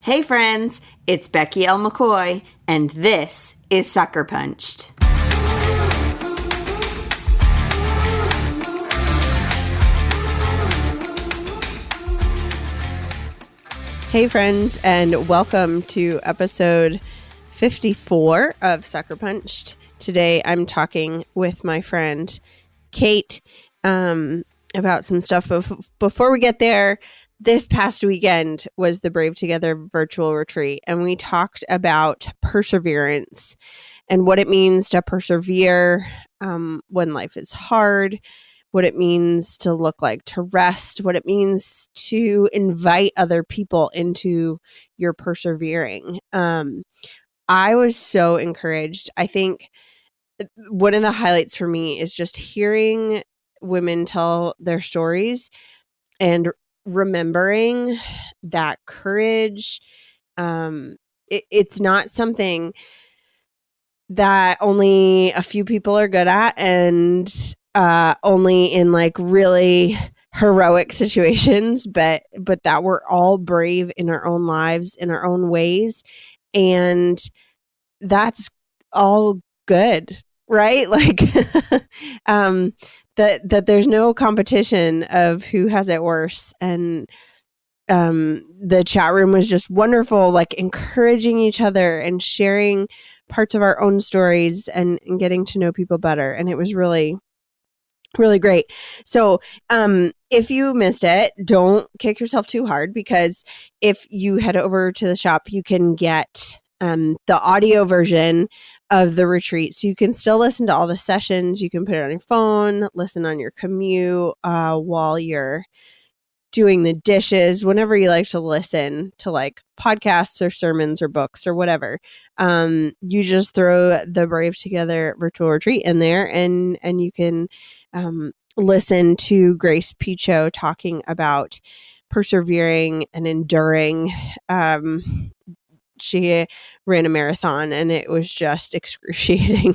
Hey friends, it's Becky L. McCoy, and this is Sucker Punched. Hey friends, and welcome to episode 54 of Sucker Punched. Today I'm talking with my friend Kate about some stuff. Before we get there, this past weekend was the Brave Together virtual retreat, and we talked about perseverance and what it means to persevere when life is hard, what it means to look like to rest, what it means to invite other people into your persevering. I was so encouraged. I think one of the highlights for me is just hearing women tell their stories and remembering that courage. It's not something that only a few people are good at, and only in like really heroic situations, but that we're all brave in our own lives, in our own ways, and that's all good, right? Like that there's no competition of who has it worse. And the chat room was just wonderful, like encouraging each other and sharing parts of our own stories and getting to know people better. And it was really great. So if you missed it, don't kick yourself too hard, because if you head over to the shop, you can get the audio version of the retreat. So you can still listen to all the sessions. You can put it on your phone, listen on your commute while you're doing the dishes, whenever you like to listen to like podcasts or sermons or books or whatever. You just throw the Brave Together virtual retreat in there, and you can listen to Grace Picho talking about persevering and enduring. She ran a marathon and it was just excruciating.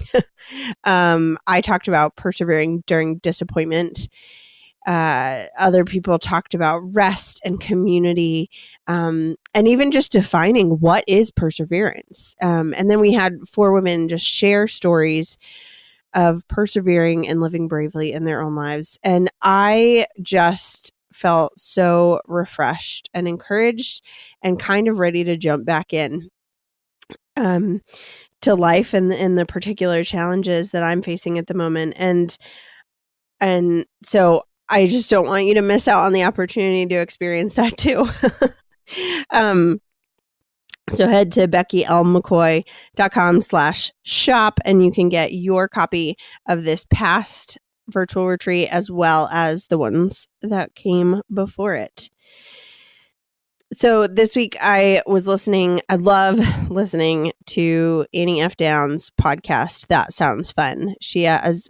I talked about persevering during disappointment. Other people talked about rest and community, and even just defining what is perseverance. And then we had 4 women just share stories of persevering and living bravely in their own lives. And I just felt so refreshed and encouraged and kind of ready to jump back in to life and the particular challenges that I'm facing at the moment. And so I just don't want you to miss out on the opportunity to experience that too. So head to beckylmccoy.com/shop and you can get your copy of this past virtual retreat as well as the ones that came before it. So this week I love listening to Annie F. Downs' podcast, That Sounds Fun. She has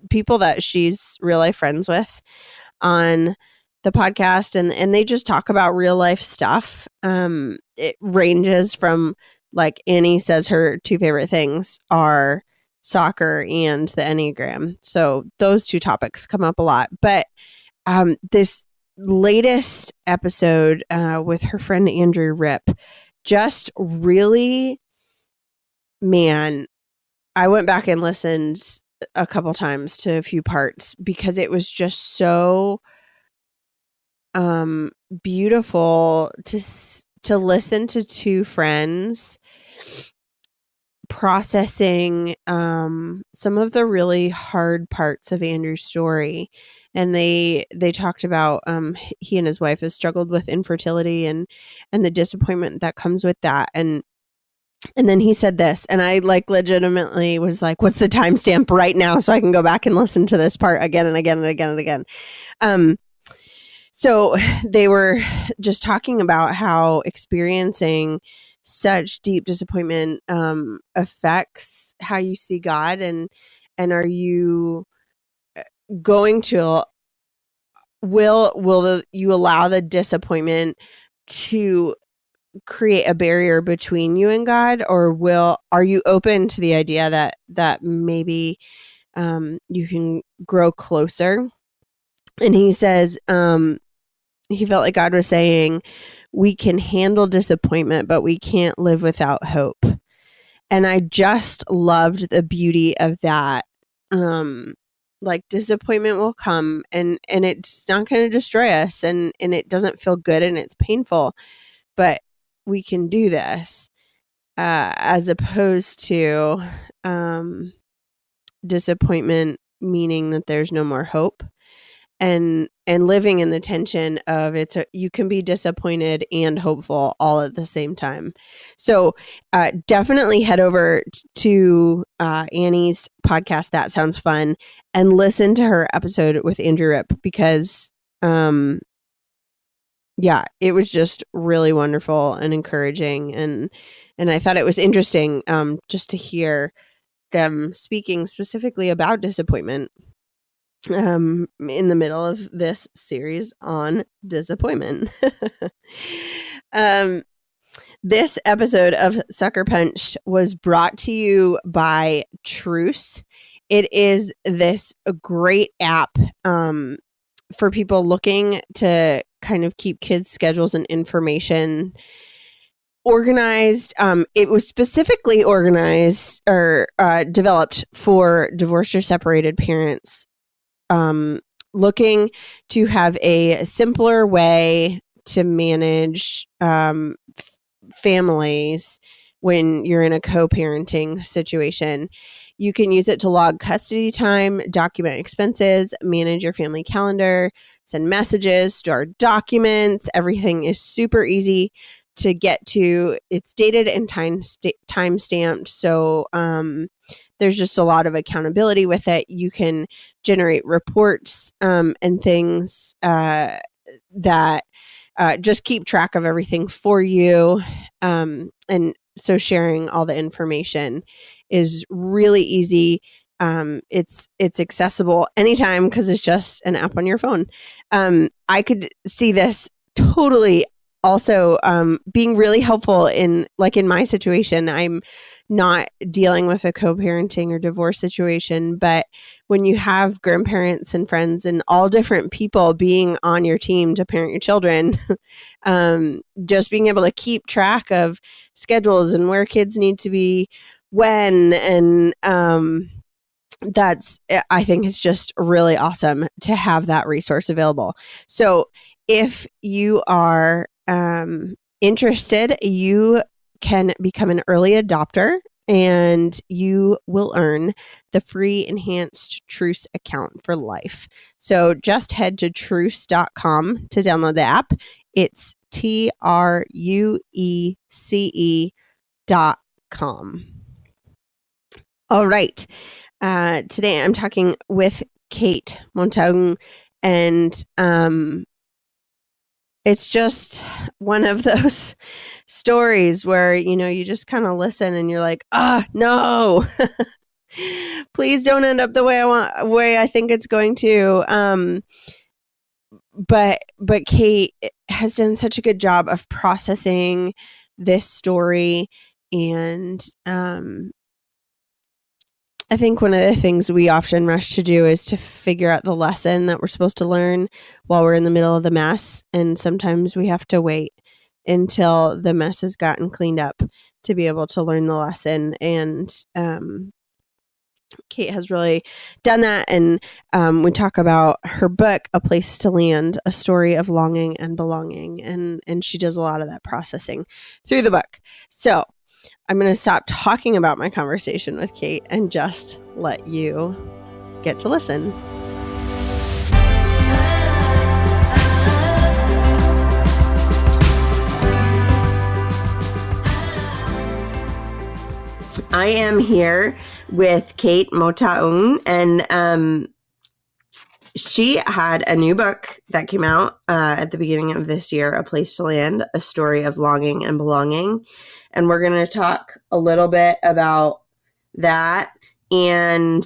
people that she's real life friends with on the podcast, and they just talk about real life stuff. It ranges from, like, Annie says her 2 favorite things are soccer and the Enneagram. So those 2 topics come up a lot. But this latest episode with her friend Andrew Rip just really, man, I went back and listened a couple times to a few parts because it was just so beautiful to listen to 2 friends processing some of the really hard parts of Andrew's story. And they talked about he and his wife have struggled with infertility and the disappointment that comes with that. And then he said this, and I like legitimately was like, what's the timestamp right now so I can go back and listen to this part again and again and again and again. So they were just talking about how experiencing such deep disappointment affects how you see God, and are you going to will you allow the disappointment to create a barrier between you and God, or are you open to the idea that maybe you can grow closer? And he says he felt like God was saying, we can handle disappointment, but we can't live without hope. And I just loved the beauty of that. Like disappointment will come and it's not going to destroy us and it doesn't feel good and it's painful, but we can do this, as opposed to disappointment meaning that there's no more hope, and living in the tension of you can be disappointed and hopeful all at the same time. So definitely head over to Annie's podcast, That Sounds Fun, and listen to her episode with Andrew Rip, because it was just really wonderful and encouraging, and I thought it was interesting just to hear them speaking specifically about disappointment in the middle of this series on disappointment. This episode of Sucker Punch was brought to you by Truce. It is this great app for people looking to kind of keep kids' schedules and information organized. It was specifically organized or developed for divorced or separated parents looking to have a simpler way to manage families when you're in a co-parenting situation. You can use it to log custody time, document expenses, manage your family calendar, send messages, store documents. Everything is super easy to get to. It's dated and time stamped. So there's just a lot of accountability with it. You can generate reports and things that just keep track of everything for you. And so sharing all the information is really easy. It's accessible anytime because it's just an app on your phone. I could see this totally also being really helpful in my situation. I'm not dealing with a co-parenting or divorce situation, but when you have grandparents and friends and all different people being on your team to parent your children, just being able to keep track of schedules and where kids need to be when, and I think it's just really awesome to have that resource available. So if you are interested, you can become an early adopter and you will earn the free enhanced Truce account for life. So just head to truce.com to download the app. It's TRUECE.com. All right. Today I'm talking with Kate Motaung, and it's just one of those stories where, you just kind of listen and you're like, no, please don't end up the way I think it's going to. But Kate has done such a good job of processing this story. And I think one of the things we often rush to do is to figure out the lesson that we're supposed to learn while we're in the middle of the mess. And sometimes we have to wait until the mess has gotten cleaned up to be able to learn the lesson. And Kate has really done that. And we talk about her book, A Place to Land, a story of longing and belonging. And she does a lot of that processing through the book. So I'm going to stop talking about my conversation with Kate and just let you get to listen. I am here with Kate Motaung, and she had a new book that came out at the beginning of this year, A Place to Land, a story of longing and belonging. And we're going to talk a little bit about that and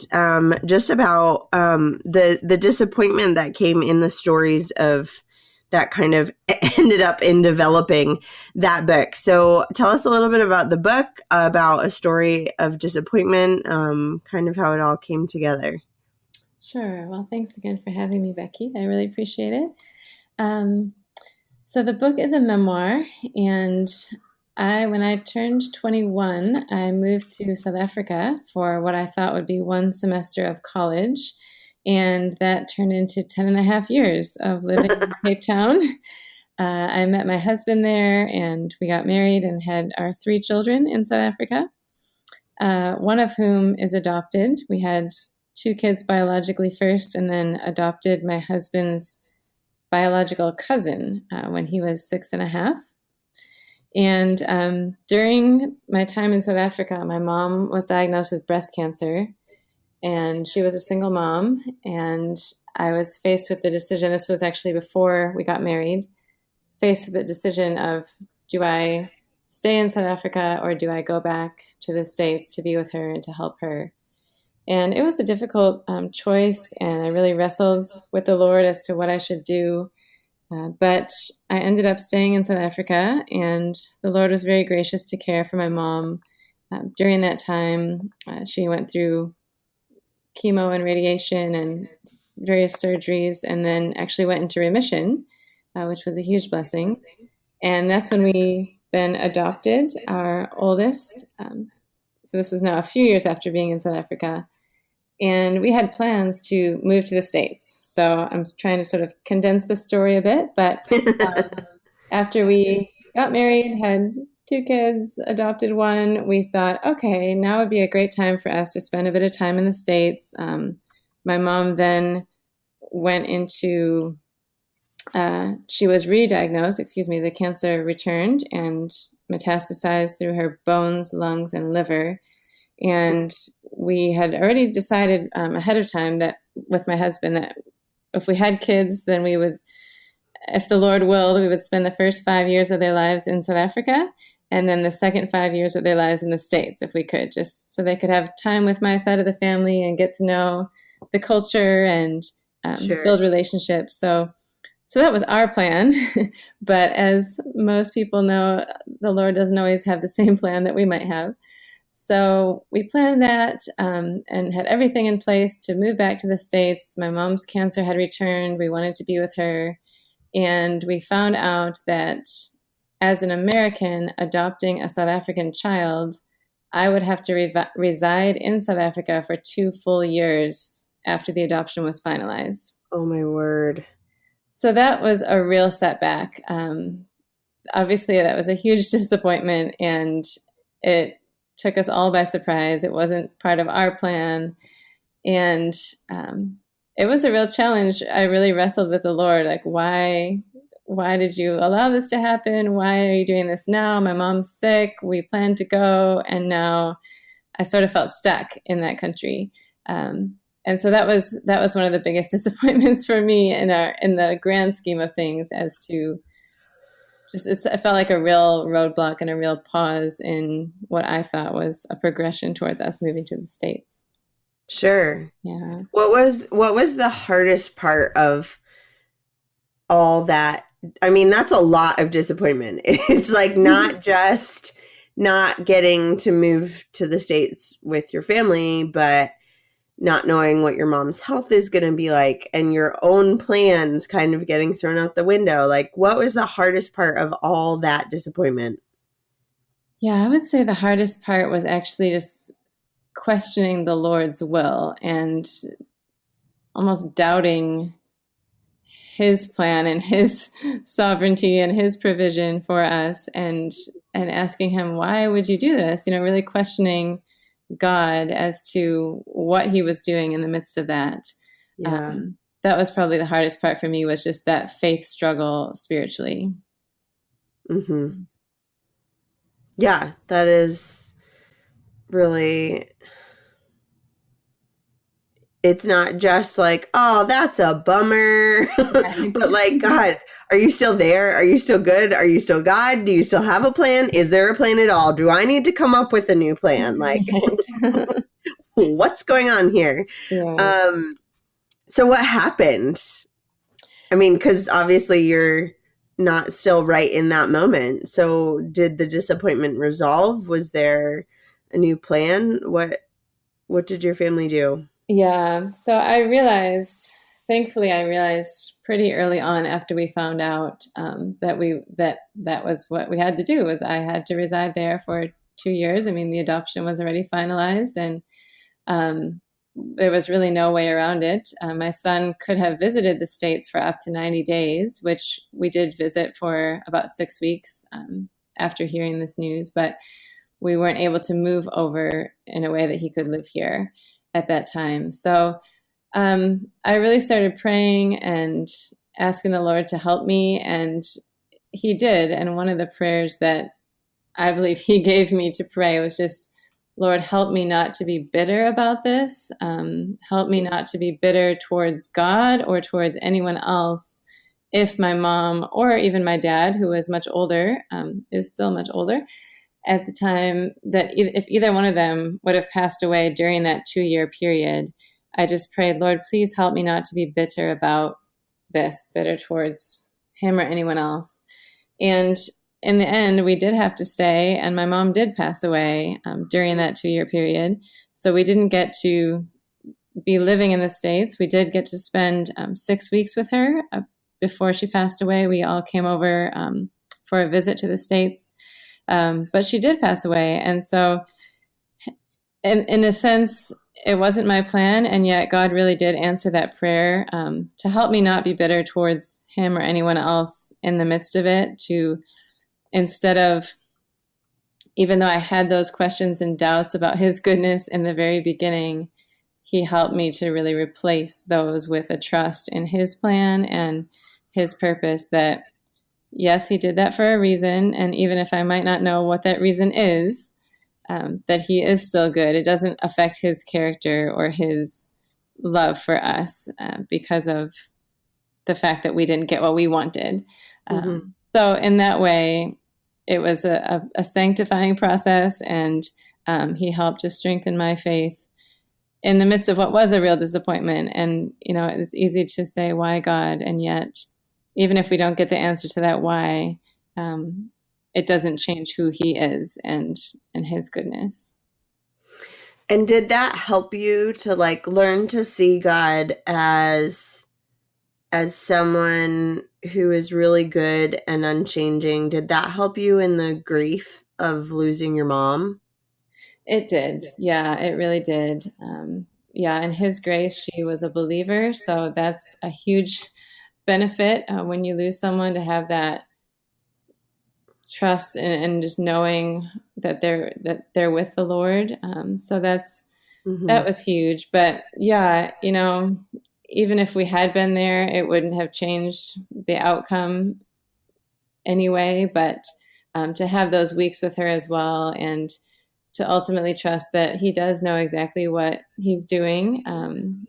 just about the disappointment that came in the stories of that kind of ended up in developing that book. So tell us a little bit about the book, about a story of disappointment, kind of how it all came together. Sure. Well, thanks again for having me, Becky. I really appreciate it. So the book is a memoir, and when I turned 21, I moved to South Africa for what I thought would be one semester of college, and that turned into 10 and a half years of living in Cape Town. I met my husband there, and we got married and had our 3 children in South Africa, one of whom is adopted. We had 2 kids biologically first, and then adopted my husband's biological cousin when he was 6 and a half. And during my time in South Africa, my mom was diagnosed with breast cancer, and she was a single mom. And I was faced with the decision, this was actually before we got married, faced with the decision of, do I stay in South Africa or do I go back to the States to be with her and to help her? And it was a difficult choice, and I really wrestled with the Lord as to what I should do. But I ended up staying in South Africa, and the Lord was very gracious to care for my mom. During that time, she went through chemo and radiation and various surgeries, and then actually went into remission, which was a huge blessing. And that's when we then adopted our oldest. So this was now a few years after being in South Africa. And we had plans to move to the States. So I'm trying to sort of condense the story a bit. But after we got married, had 2 kids, adopted one, we thought, okay, now would be a great time for us to spend a bit of time in the States. My mom then went into, she was re-diagnosed, the cancer returned and metastasized through her bones, lungs, and liver. And we had already decided ahead of time that with my husband that if we had kids, then we would, if the Lord willed, we would spend the first 5 years of their lives in South Africa, and then the second 5 years of their lives in the States, if we could, just so they could have time with my side of the family and get to know the culture and build relationships. So that was our plan. But as most people know, the Lord doesn't always have the same plan that we might have. So we planned that and had everything in place to move back to the States. My mom's cancer had returned. We wanted to be with her. And we found out that as an American adopting a South African child, I would have to reside in South Africa for 2 full years after the adoption was finalized. Oh, my word. So that was a real setback. Obviously, that was a huge disappointment, and it took us all by surprise. It wasn't part of our plan. And it was a real challenge. I really wrestled with the Lord, like, why did you allow this to happen? Why are you doing this now? My mom's sick. We planned to go. And now I sort of felt stuck in that country. And so that was one of the biggest disappointments for me in the grand scheme of things, as to it felt like a real roadblock and a real pause in what I thought was a progression towards us moving to the States. Sure. Yeah. What was the hardest part of all that? I mean, that's a lot of disappointment. It's like not just not getting to move to the States with your family, but not knowing what your mom's health is going to be like, and your own plans kind of getting thrown out the window. Like, what was the hardest part of all that disappointment? Yeah, I would say the hardest part was actually just questioning the Lord's will and almost doubting his plan and his sovereignty and his provision for us, and asking him, why would you do this? Really questioning God as to what he was doing in the midst of that. Yeah. That was probably the hardest part for me, was just that faith struggle spiritually. Mm-hmm. Yeah, that is really, it's not just like, oh, that's a bummer, Right. but like, God, are you still there? Are you still good? Are you still God? Do you still have a plan? Is there a plan at all? Do I need to come up with a new plan? Like, what's going on here? Yeah. So what happened? I mean, because obviously you're not still right in that moment. So did the disappointment resolve? Was there a new plan? What did your family do? Yeah. So I realized thankfully, I realized pretty early on after we found out that was what we had to do. Was I had to reside there for 2 years. I mean, the adoption was already finalized, and there was really no way around it. My son could have visited the States for up to 90 days, which we did visit for about 6 weeks after hearing this news, but we weren't able to move over in a way that he could live here at that time. So I really started praying and asking the Lord to help me, and he did. And one of the prayers that I believe he gave me to pray was just, Lord, help me not to be bitter about this. Help me not to be bitter towards God or towards anyone else. If my mom or even my dad, who was much older, is still much older at the time, that if either one of them would have passed away during that 2-year period, I just prayed, Lord, please help me not to be bitter about this, bitter towards him or anyone else. And in the end, we did have to stay, and my mom did pass away during that 2-year period. So we didn't get to be living in the States. We did get to spend 6 weeks with her before she passed away. We all came over for a visit to the States, but she did pass away. And so in a sense, it wasn't my plan, and yet God really did answer that prayer to help me not be bitter towards him or anyone else in the midst of it, to instead of, even though I had those questions and doubts about his goodness in the very beginning, he helped me to really replace those with a trust in his plan and his purpose, that yes, he did that for a reason. And even if I might not know what that reason is, that he is still good. It doesn't affect his character or his love for us because of the fact that we didn't get what we wanted. So in that way, it was a sanctifying process, and he helped to strengthen my faith in the midst of what was a real disappointment. And, it's easy to say, why God? And yet, even if we don't get the answer to that why, it doesn't change who he is and his goodness. And did that help you to learn to see God as someone who is really good and unchanging? Did that help you in the grief of losing your mom? It did. Yeah, it really did. In his grace, she was a believer. So that's a huge benefit when you lose someone, to have that trust and just knowing that they're with the Lord. So that was huge. But yeah, even if we had been there, it wouldn't have changed the outcome anyway. But to have those weeks with her as well, and to ultimately trust that he does know exactly what he's doing.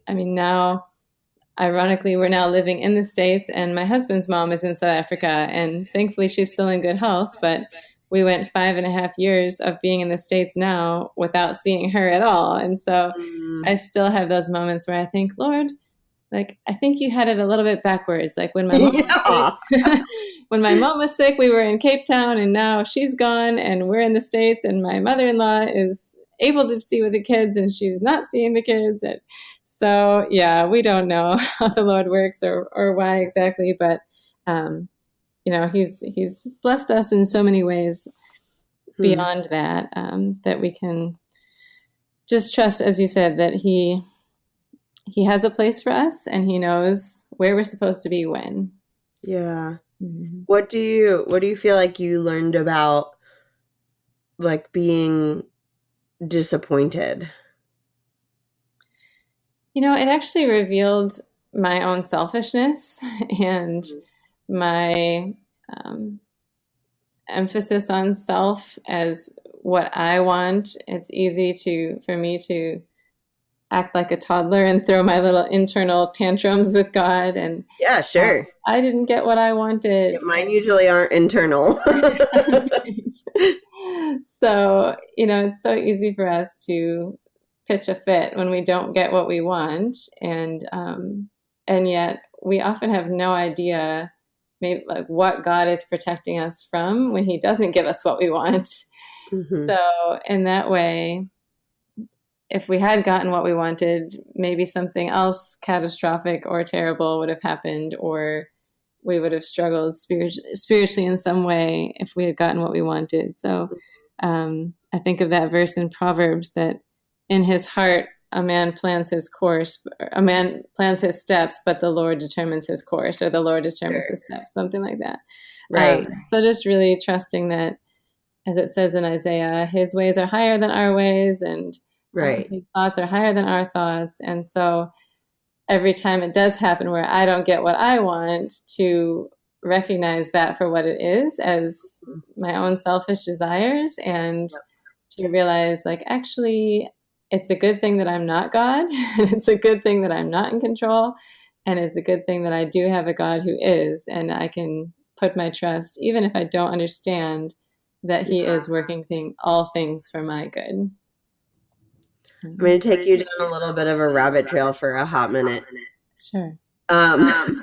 Now, ironically, we're now living in the States, and my husband's mom is in South Africa, and thankfully she's still in good health. But we went 5.5 years of being in the States now without seeing her at all. And so I still have those moments where I think, Lord, I think you had it a little bit backwards. When my mom was sick, when my mom was sick, we were in Cape Town, and now she's gone and we're in the States, and my mother-in-law is able to see with the kids and she's not seeing the kids. And so, yeah, we don't know how the Lord works or why exactly, but he's blessed us in so many ways beyond that, that we can just trust, as you said, that he has a place for us, and he knows where we're supposed to be when. Yeah. Mm-hmm. What do you feel like you learned about being disappointed? It actually revealed my own selfishness and my emphasis on self as what I want. It's easy for me to act like a toddler and throw my little internal tantrums with God. And yeah, sure. I didn't get what I wanted. Yeah, mine usually aren't internal. So, it's so easy for us to pitch a fit when we don't get what we want. And yet we often have no idea maybe what God is protecting us from when he doesn't give us what we want. Mm-hmm. So in that way, if we had gotten what we wanted, maybe something else catastrophic or terrible would have happened, or we would have struggled spiritually in some way if we had gotten what we wanted. So I think of that verse in Proverbs that in his heart, a man plans his course, a man plans his steps, but the Lord determines his course, or the Lord determines his steps, something like that. Right. So just really trusting that, as it says in Isaiah, his ways are higher than our ways, and his thoughts are higher than our thoughts. And so every time it does happen where I don't get what I want, to recognize that for what it is, as my own selfish desires, and to realize, like, actually, it's a good thing that I'm not God. It's a good thing that I'm not in control. And it's a good thing that I do have a God who is, and I can put my trust, even if I don't understand, that he is working all things for my good. I'm going to take you down a little bit of a rabbit trail for a hot minute. Sure. Oh,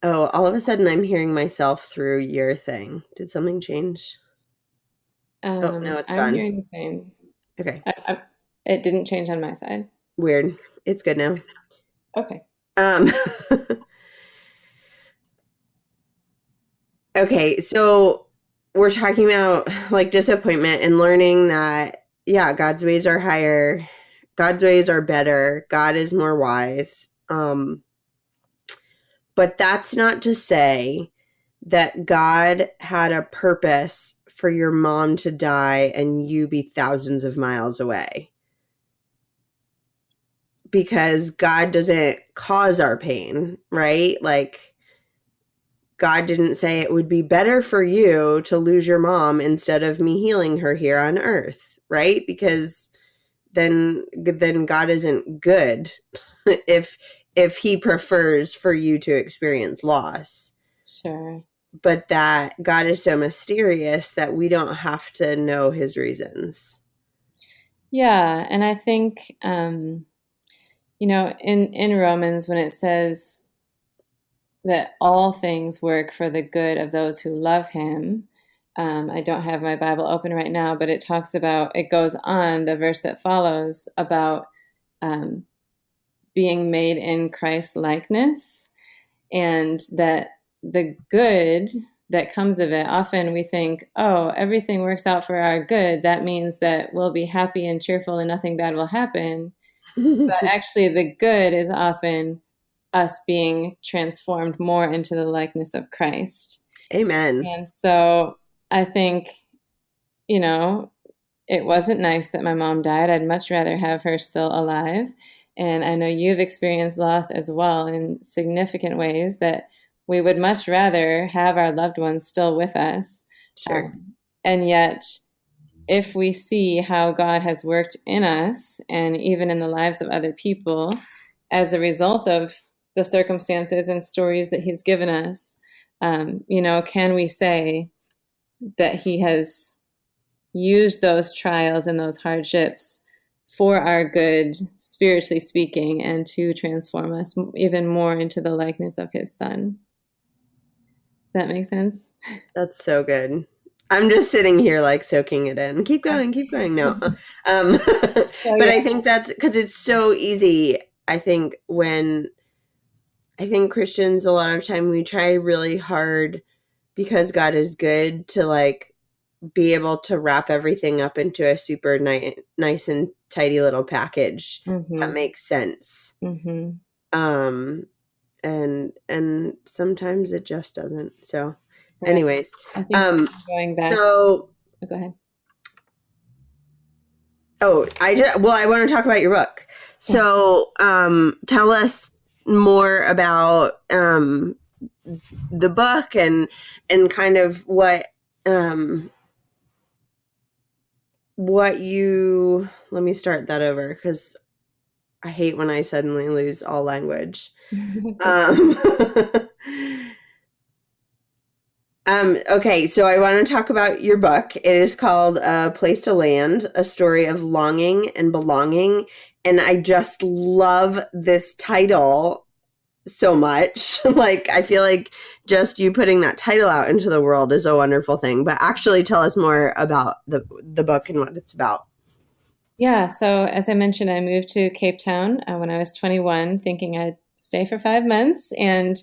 all of a sudden I'm hearing myself through your thing. Did something change? Oh, no, it's gone. I'm hearing the same. Okay. It didn't change on my side. Weird. It's good now. Okay. Okay, so we're talking about, like, disappointment and learning that, yeah, God's ways are higher. God's ways are better. God is more wise. But that's not to say that God had a purpose for your mom to die and you be thousands of miles away. Because God doesn't cause our pain, right? Like, God didn't say it would be better for you to lose your mom instead of me healing her here on earth, right? Because then God isn't good if he prefers for you to experience loss. Sure. But that God is so mysterious that we don't have to know his reasons. Yeah, and I think in Romans, when it says that all things work for the good of those who love him, I don't have my Bible open right now, but it goes on, the verse that follows, about being made in Christ's likeness, and that the good that comes of it, often we think, oh, everything works out for our good. That means that we'll be happy and cheerful and nothing bad will happen. But actually, the good is often us being transformed more into the likeness of Christ. Amen. And so I think, it wasn't nice that my mom died. I'd much rather have her still alive. And I know you've experienced loss as well in significant ways, that we would much rather have our loved ones still with us. Sure. And yet, if we see how God has worked in us and even in the lives of other people as a result of the circumstances and stories that he's given us, can we say that he has used those trials and those hardships for our good, spiritually speaking, and to transform us even more into the likeness of his son? Does that make sense? That's so good. I'm just sitting here, like, soaking it in. Keep going. No. But I think that's because it's so easy. I think Christians, a lot of time, we try really hard, because God is good, to, like, be able to wrap everything up into a super nice and tidy little package that makes sense. And sometimes it just doesn't. So, anyways, I think going back. So, go ahead. Oh, I want to talk about your book. So, tell us more about the book and kind of what you. Let me start that over, because I hate when I suddenly lose all language. Okay, so I want to talk about your book. It is called A Place to Land, A Story of Longing and Belonging. And I just love this title so much. Like, I feel like just you putting that title out into the world is a wonderful thing. But actually tell us more about the book and what it's about. Yeah, so as I mentioned, I moved to Cape Town when I was 21, thinking I'd stay for 5 months, and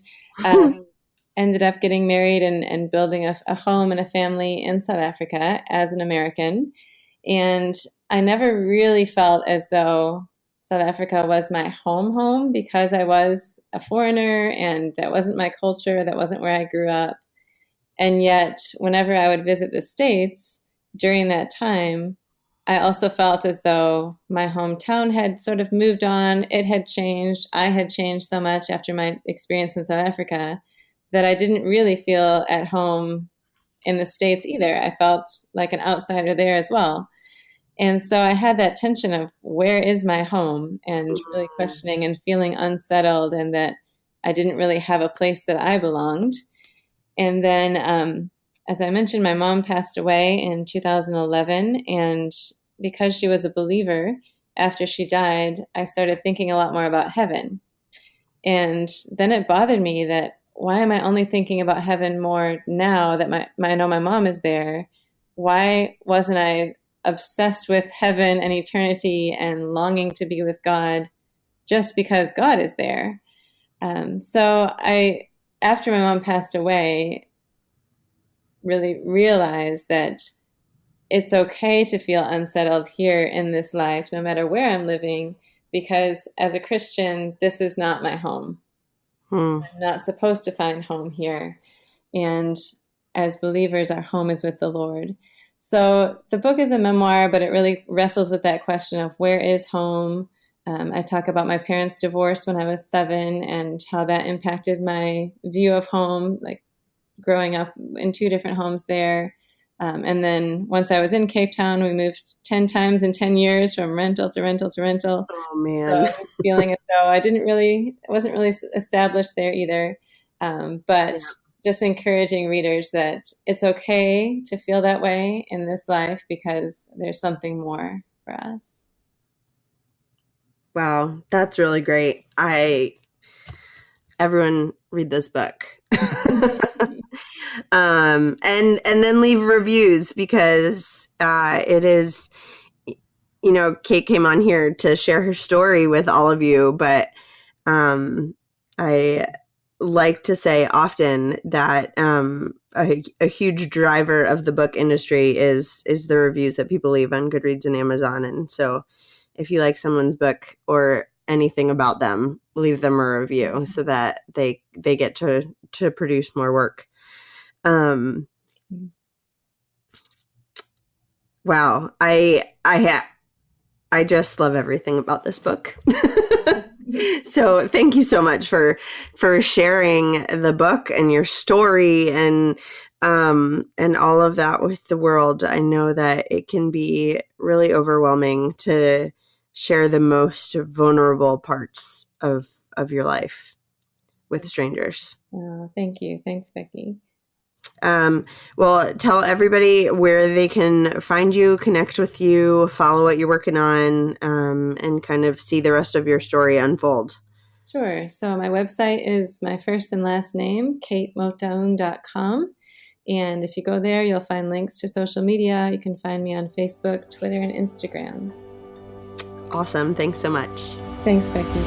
ended up getting married and building a home and a family in South Africa as an American. And I never really felt as though South Africa was my home because I was a foreigner and that wasn't my culture, that wasn't where I grew up. And yet, whenever I would visit the States during that time, I also felt as though my hometown had sort of moved on. It had changed. I had changed so much after my experience in South Africa that I didn't really feel at home in the States either. I felt like an outsider there as well. And so I had that tension of where is my home, and really questioning and feeling unsettled, and that I didn't really have a place that I belonged. And then, as I mentioned, my mom passed away in 2011. And because she was a believer, after she died, I started thinking a lot more about heaven. And then it bothered me that why am I only thinking about heaven more now that I know my mom is there? Why wasn't I obsessed with heaven and eternity and longing to be with God just because God is there? After my mom passed away, really realized that it's okay to feel unsettled here in this life, no matter where I'm living, because as a Christian, this is not my home. I'm not supposed to find home here. And as believers, our home is with the Lord. So the book is a memoir, but it really wrestles with that question of where is home. I talk about my parents' divorce when I was 7 and how that impacted my view of home, like growing up in 2 different homes there. And then once I was in Cape Town, we moved 10 times in 10 years from rental to rental to rental. Oh man. So I was feeling as though I wasn't really established there either. But just encouraging readers that it's okay to feel that way in this life because there's something more for us. Wow, that's really great. Everyone read this book. And then leave reviews because it is, Kate came on here to share her story with all of you, but I like to say often that a huge driver of the book industry is the reviews that people leave on Goodreads and Amazon. And so if you like someone's book or anything about them, leave them a review so that they get to produce more work. Wow. I just love everything about this book. So thank you so much for sharing the book and your story and all of that with the world. I know that it can be really overwhelming to share the most vulnerable parts of your life with strangers. Oh, thank you. Thanks, Becky. Well, tell everybody where they can find you, connect with you, follow what you're working on, and kind of see the rest of your story unfold. Sure. So my website is my first and last name, katemotaung.com. And if you go there, you'll find links to social media. You can find me on Facebook, Twitter, and Instagram. Awesome. Thanks so much. Thanks, Becky.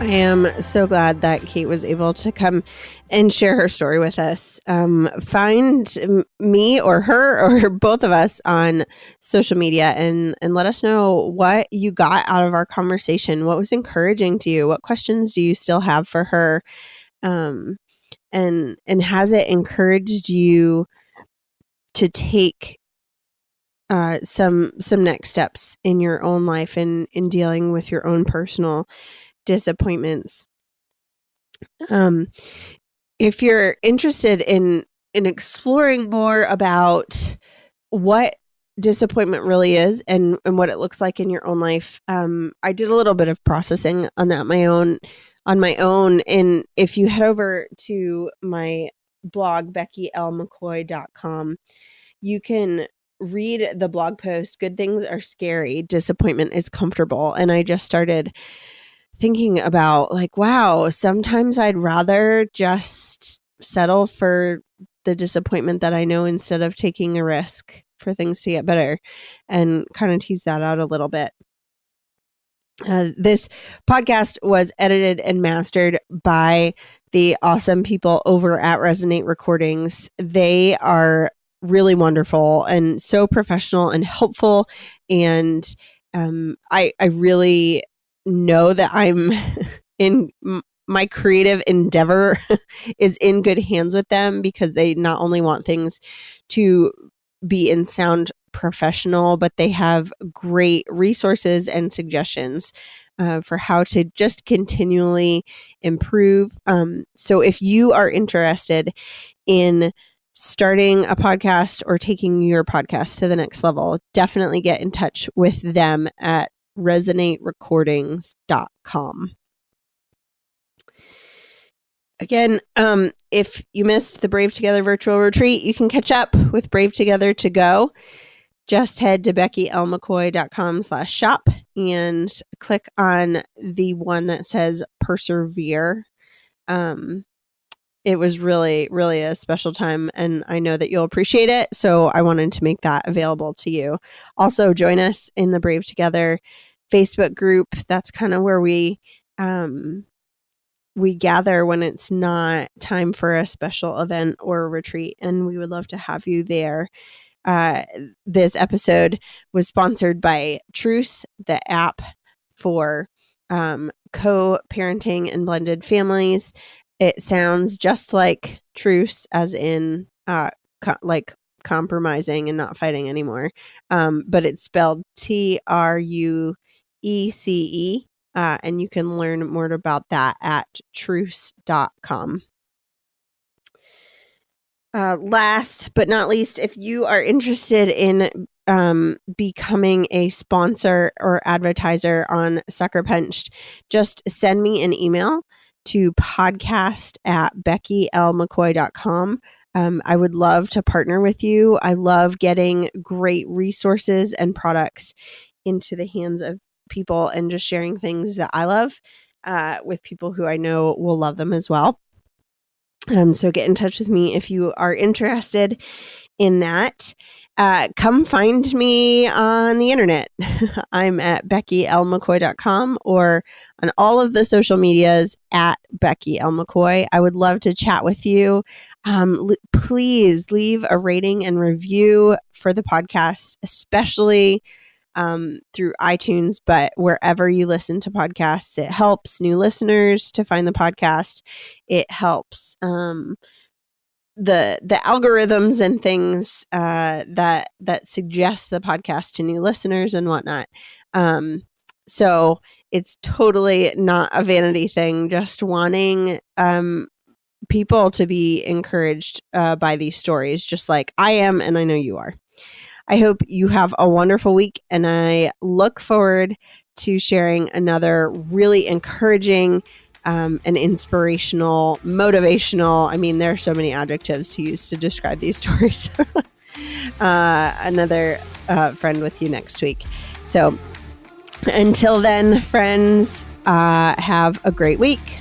I am so glad that Kate was able to come and share her story with us. Find me or her or both of us on social media and let us know what you got out of our conversation. What was encouraging to you? What questions do you still have for her? And has it encouraged you to take some next steps in your own life and in dealing with your own personal disappointments? If you're interested in exploring more about what disappointment really is and what it looks like in your own life, I did a little bit of processing on that on my own. And if you head over to my blog, beckylmccoy.com, you can read the blog post, Good Things Are Scary, Disappointment is Comfortable. And I just started thinking about like, wow, sometimes I'd rather just settle for the disappointment that I know instead of taking a risk for things to get better, and kind of tease that out a little bit. This podcast was edited and mastered by the awesome people over at Resonate Recordings. They are really wonderful and so professional and helpful. And I really know that I'm in my creative endeavor is in good hands with them, because they not only want things to be in sound professional, but they have great resources and suggestions for how to just continually improve. So if you are interested in starting a podcast or taking your podcast to the next level, definitely get in touch with them at resonaterecordings.com. Again, if you missed the Brave Together virtual retreat, you can catch up with Brave Together to go. Just head to beckylmccoy.com/shop and click on the one that says persevere. It was really, really a special time, and I know that you'll appreciate it. So I wanted to make that available to you. Also, join us in the Brave Together Facebook group. That's kind of where we gather when it's not time for a special event or a retreat, and we would love to have you there. This episode was sponsored by Truce, the app for co-parenting and blended families. It sounds just like Truce, as in like compromising and not fighting anymore, but it's spelled TRUECE. And you can learn more about that at truce.com. Last but not least, if you are interested in becoming a sponsor or advertiser on Sucker Punched, just send me an email to podcast@beckylmccoy.com. I would love to partner with you. I love getting great resources and products into the hands of people and just sharing things that I love with people who I know will love them as well. So get in touch with me if you are interested in that. Come find me on the internet. I'm at beckylmccoy.com or on all of the social medias at beckylmccoy. I would love to chat with you. Please leave a rating and review for the podcast, especially through iTunes, but wherever you listen to podcasts. It helps new listeners to find the podcast. It helps the algorithms and things that suggest the podcast to new listeners and whatnot. So it's totally not a vanity thing, just wanting people to be encouraged by these stories, just like I am, and I know you are. I hope you have a wonderful week, and I look forward to sharing another really encouraging and inspirational, motivational. I mean, there are so many adjectives to use to describe these stories. Another friend with you next week. So until then, friends, have a great week.